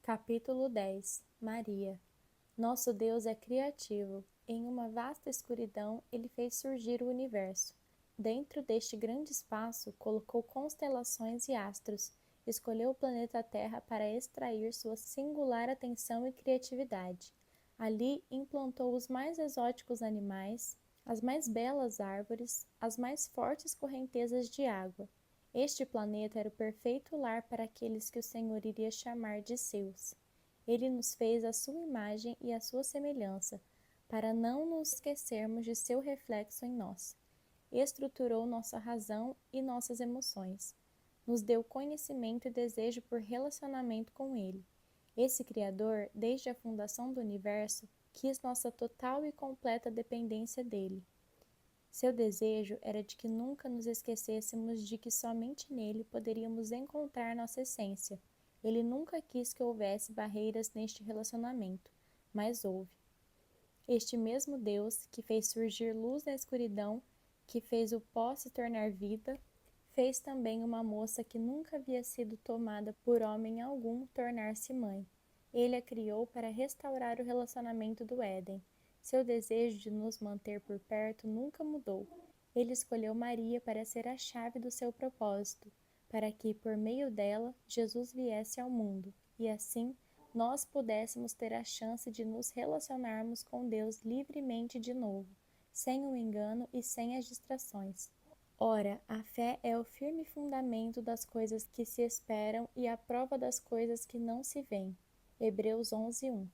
Capítulo 10. Maria. Nosso Deus é criativo. Em uma vasta escuridão, ele fez surgir o universo. Dentro deste grande espaço, colocou constelações e astros. Escolheu o planeta Terra para extrair sua singular atenção e criatividade. Ali, implantou os mais exóticos animais, as mais belas árvores, as mais fortes correntezas de água. Este planeta era o perfeito lar para aqueles que o Senhor iria chamar de seus. Ele nos fez à sua imagem e à sua semelhança, para não nos esquecermos de seu reflexo em nós. Estruturou nossa razão e nossas emoções. Nos deu conhecimento e desejo por relacionamento com Ele. Esse Criador, desde a fundação do universo, quis nossa total e completa dependência dele. Seu desejo era de que nunca nos esquecêssemos de que somente nele poderíamos encontrar nossa essência. Ele nunca quis que houvesse barreiras neste relacionamento, mas houve. Este mesmo Deus, que fez surgir luz na escuridão, que fez o pó se tornar vida, fez também uma moça que nunca havia sido tomada por homem algum tornar-se mãe. Ele a criou para restaurar o relacionamento do Éden. Seu desejo de nos manter por perto nunca mudou. Ele escolheu Maria para ser a chave do seu propósito, para que, por meio dela, Jesus viesse ao mundo, e assim nós pudéssemos ter a chance de nos relacionarmos com Deus livremente de novo, sem o engano e sem as distrações. Ora, a fé é o firme fundamento das coisas que se esperam e a prova das coisas que não se veem. Hebreus 11:1.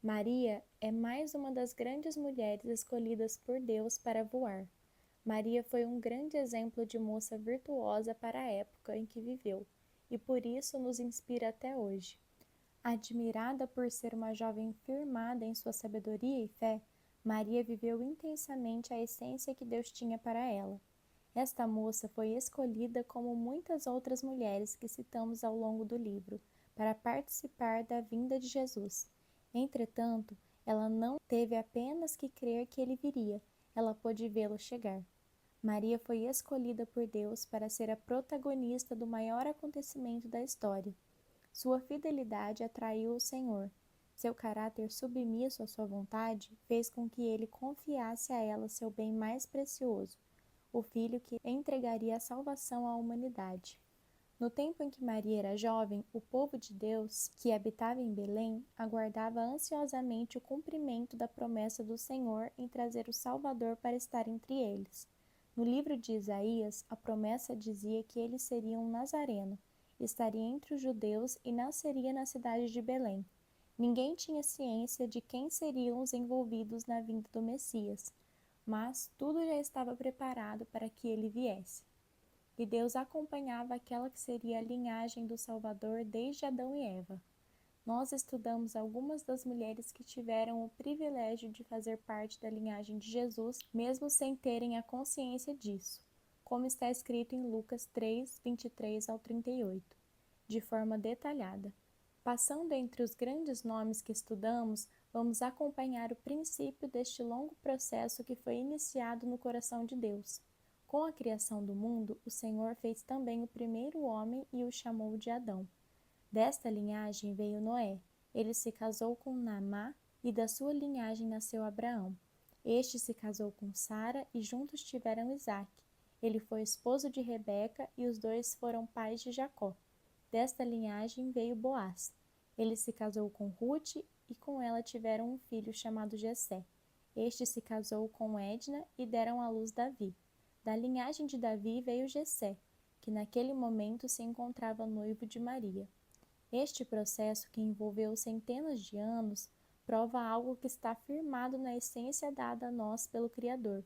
Maria é mais uma das grandes mulheres escolhidas por Deus para voar. Maria foi um grande exemplo de moça virtuosa para a época em que viveu, e por isso nos inspira até hoje. Admirada por ser uma jovem firmada em sua sabedoria e fé, Maria viveu intensamente a essência que Deus tinha para ela. Esta moça foi escolhida, como muitas outras mulheres que citamos ao longo do livro, para participar da vinda de Jesus. Entretanto, ela não teve apenas que crer que ele viria, ela pôde vê-lo chegar. Maria foi escolhida por Deus para ser a protagonista do maior acontecimento da história. Sua fidelidade atraiu o Senhor. Seu caráter submisso à sua vontade fez com que ele confiasse a ela seu bem mais precioso, o filho que entregaria a salvação à humanidade. No tempo em que Maria era jovem, o povo de Deus, que habitava em Belém, aguardava ansiosamente o cumprimento da promessa do Senhor em trazer o Salvador para estar entre eles. No livro de Isaías, a promessa dizia que ele seria um nazareno, estaria entre os judeus e nasceria na cidade de Belém. Ninguém tinha ciência de quem seriam os envolvidos na vinda do Messias, mas tudo já estava preparado para que ele viesse. E Deus acompanhava aquela que seria a linhagem do Salvador desde Adão e Eva. Nós estudamos algumas das mulheres que tiveram o privilégio de fazer parte da linhagem de Jesus, mesmo sem terem a consciência disso, como está escrito em Lucas 3, 23 ao 38, de forma detalhada. Passando entre os grandes nomes que estudamos, vamos acompanhar o princípio deste longo processo que foi iniciado no coração de Deus. Com a criação do mundo, o Senhor fez também o primeiro homem e o chamou de Adão. Desta linhagem veio Noé. Ele se casou com Naamá e da sua linhagem nasceu Abraão. Este se casou com Sara e juntos tiveram Isaque. Ele foi esposo de Rebeca e os dois foram pais de Jacó. Desta linhagem veio Boaz. Ele se casou com Rute e com ela tiveram um filho chamado Jessé. Este se casou com Edna e deram à luz Davi. Da linhagem de Davi veio Jessé, que naquele momento se encontrava noivo de Maria. Este processo, que envolveu centenas de anos, prova algo que está firmado na essência dada a nós pelo Criador.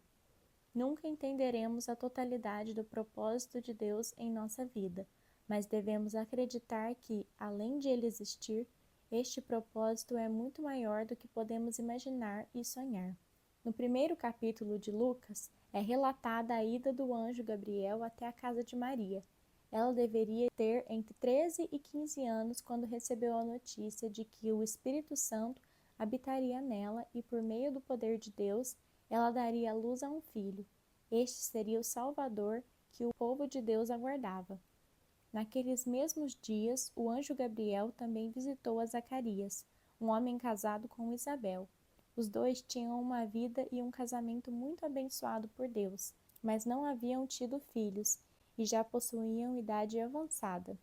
Nunca entenderemos a totalidade do propósito de Deus em nossa vida, mas devemos acreditar que, além de ele existir, este propósito é muito maior do que podemos imaginar e sonhar. No primeiro capítulo de Lucas, é relatada a ida do anjo Gabriel até a casa de Maria. Ela deveria ter entre 13 e 15 anos quando recebeu a notícia de que o Espírito Santo habitaria nela e, por meio do poder de Deus, ela daria à luz a um filho. Este seria o Salvador que o povo de Deus aguardava. Naqueles mesmos dias, o anjo Gabriel também visitou a Zacarias, um homem casado com Isabel. Os dois tinham uma vida e um casamento muito abençoado por Deus, mas não haviam tido filhos e já possuíam idade avançada.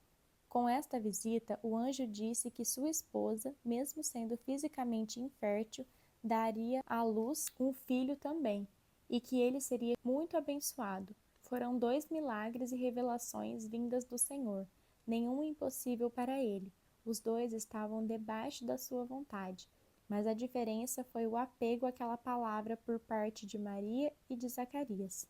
Com esta visita, o anjo disse que sua esposa, mesmo sendo fisicamente infértil, daria à luz um filho também, e que ele seria muito abençoado. Foram 2 milagres e revelações vindas do Senhor, nenhum impossível para ele. Os dois estavam debaixo da sua vontade, mas a diferença foi o apego àquela palavra por parte de Maria e de Zacarias.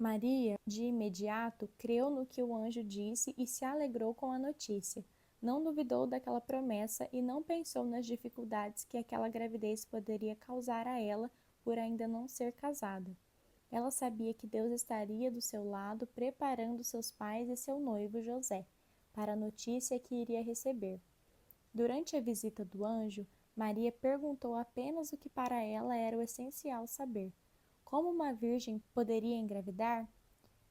Maria, de imediato, creu no que o anjo disse e se alegrou com a notícia. Não duvidou daquela promessa e não pensou nas dificuldades que aquela gravidez poderia causar a ela por ainda não ser casada. Ela sabia que Deus estaria do seu lado, preparando seus pais e seu noivo José para a notícia que iria receber. Durante a visita do anjo, Maria perguntou apenas o que para ela era o essencial saber: como uma virgem poderia engravidar?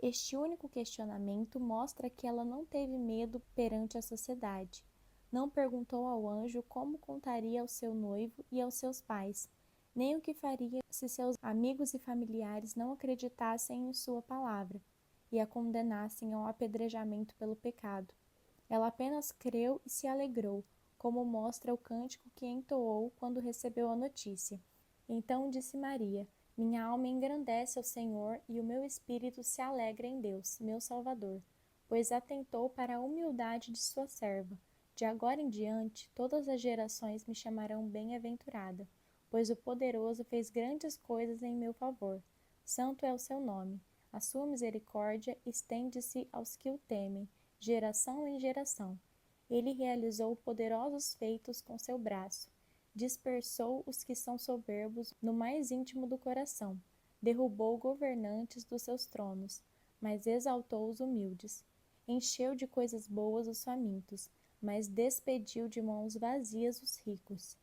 Este único questionamento mostra que ela não teve medo perante a sociedade. Não perguntou ao anjo como contaria ao seu noivo e aos seus pais, nem o que faria se seus amigos e familiares não acreditassem em sua palavra e a condenassem ao apedrejamento pelo pecado. Ela apenas creu e se alegrou, como mostra o cântico que entoou quando recebeu a notícia. Então disse Maria: minha alma engrandece ao Senhor e o meu espírito se alegra em Deus, meu Salvador, pois atentou para a humildade de sua serva. De agora em diante, todas as gerações me chamarão bem-aventurada, pois o Poderoso fez grandes coisas em meu favor. Santo é o seu nome. A sua misericórdia estende-se aos que o temem, geração em geração. Ele realizou poderosos feitos com seu braço. Dispersou os que são soberbos no mais íntimo do coração. Derrubou governantes dos seus tronos, mas exaltou os humildes. Encheu de coisas boas os famintos, mas despediu de mãos vazias os ricos.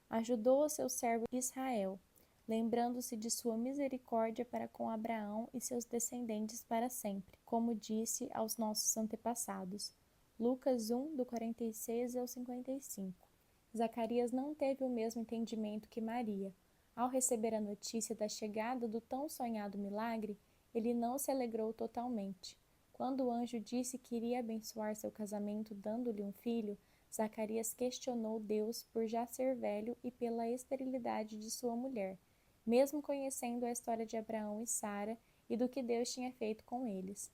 Ajudou o seu servo Israel, lembrando-se de sua misericórdia para com Abraão e seus descendentes para sempre, como disse aos nossos antepassados. Lucas 1, do 46 ao 55. Zacarias não teve o mesmo entendimento que Maria. Ao receber a notícia da chegada do tão sonhado milagre, ele não se alegrou totalmente. Quando o anjo disse que iria abençoar seu casamento dando-lhe um filho, Zacarias questionou Deus por já ser velho e pela esterilidade de sua mulher, mesmo conhecendo a história de Abraão e Sara e do que Deus tinha feito com eles.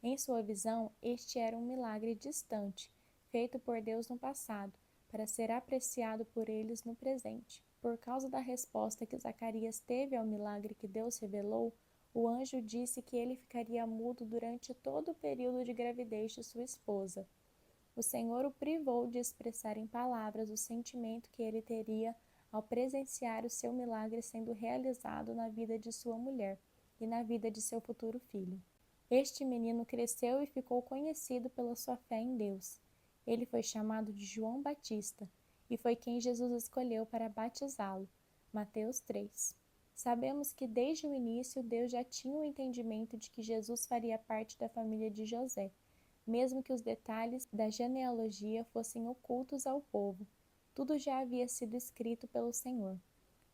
Em sua visão, este era um milagre distante, feito por Deus no passado, para ser apreciado por eles no presente. Por causa da resposta que Zacarias teve ao milagre que Deus revelou, o anjo disse que ele ficaria mudo durante todo o período de gravidez de sua esposa. O Senhor o privou de expressar em palavras o sentimento que ele teria ao presenciar o seu milagre sendo realizado na vida de sua mulher e na vida de seu futuro filho. Este menino cresceu e ficou conhecido pela sua fé em Deus. Ele foi chamado de João Batista e foi quem Jesus escolheu para batizá-lo. Mateus 3. Sabemos que desde o início Deus já tinha o entendimento de que Jesus faria parte da família de José, mesmo que os detalhes da genealogia fossem ocultos ao povo. Tudo já havia sido escrito pelo Senhor.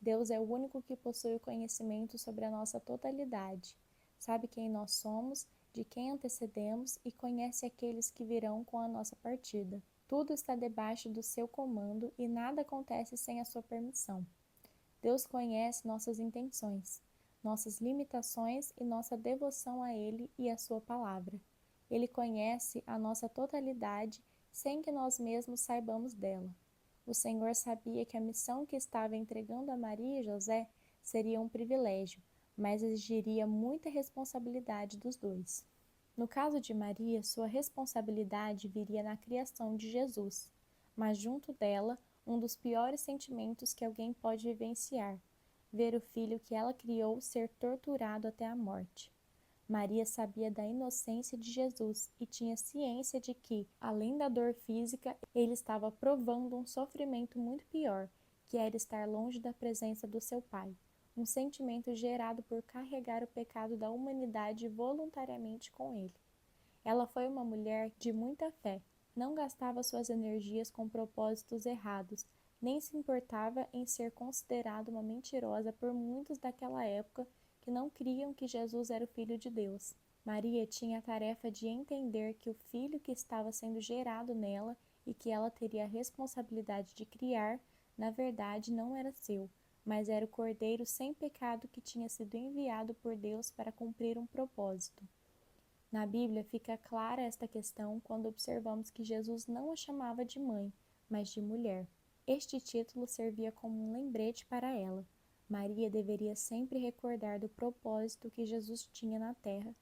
Deus é o único que possui o conhecimento sobre a nossa totalidade. Sabe quem nós somos, de quem antecedemos e conhece aqueles que virão com a nossa partida. Tudo está debaixo do seu comando e nada acontece sem a sua permissão. Deus conhece nossas intenções, nossas limitações e nossa devoção a Ele e à sua palavra. Ele conhece a nossa totalidade sem que nós mesmos saibamos dela. O Senhor sabia que a missão que estava entregando a Maria e José seria um privilégio, mas exigiria muita responsabilidade dos dois. No caso de Maria, sua responsabilidade viria na criação de Jesus, mas junto dela, um dos piores sentimentos que alguém pode vivenciar: ver o filho que ela criou ser torturado até a morte. Maria sabia da inocência de Jesus e tinha ciência de que, além da dor física, ele estava provando um sofrimento muito pior, que era estar longe da presença do seu Pai, um sentimento gerado por carregar o pecado da humanidade voluntariamente com ele. Ela foi uma mulher de muita fé, não gastava suas energias com propósitos errados, nem se importava em ser considerada uma mentirosa por muitos daquela época que não criam que Jesus era o Filho de Deus. Maria tinha a tarefa de entender que o filho que estava sendo gerado nela e que ela teria a responsabilidade de criar, na verdade não era seu, mas era o Cordeiro sem pecado que tinha sido enviado por Deus para cumprir um propósito. Na Bíblia fica clara esta questão quando observamos que Jesus não a chamava de mãe, mas de mulher. Este título servia como um lembrete para ela. Maria deveria sempre recordar do propósito que Jesus tinha na terra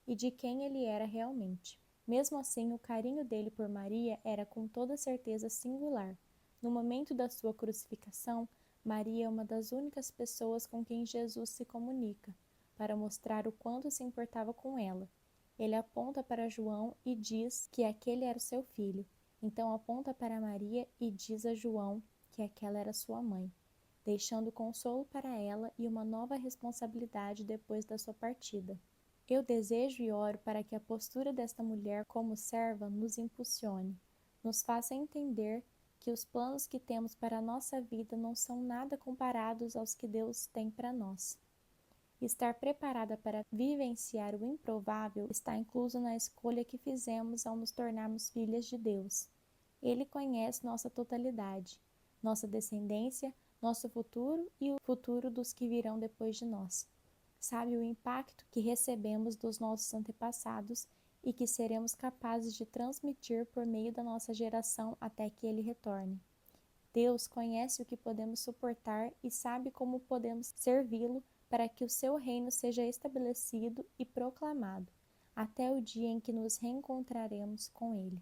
e de quem ele era realmente. Mesmo assim, o carinho dele por Maria era com toda certeza singular. No momento da sua crucificação, Maria é uma das únicas pessoas com quem Jesus se comunica, para mostrar o quanto se importava com ela. Ele aponta para João e diz que aquele era o seu filho. Então aponta para Maria e diz a João que aquela era sua mãe, deixando consolo para ela e uma nova responsabilidade depois da sua partida. Eu desejo e oro para que a postura desta mulher como serva nos impulsione, nos faça entender que os planos que temos para a nossa vida não são nada comparados aos que Deus tem para nós. Estar preparada para vivenciar o improvável está incluso na escolha que fizemos ao nos tornarmos filhas de Deus. Ele conhece nossa totalidade, nossa descendência, nosso futuro e o futuro dos que virão depois de nós. Sabe o impacto que recebemos dos nossos antepassados e que seremos capazes de transmitir por meio da nossa geração até que ele retorne. Deus conhece o que podemos suportar e sabe como podemos servi-lo para que o seu reino seja estabelecido e proclamado, até o dia em que nos reencontraremos com ele.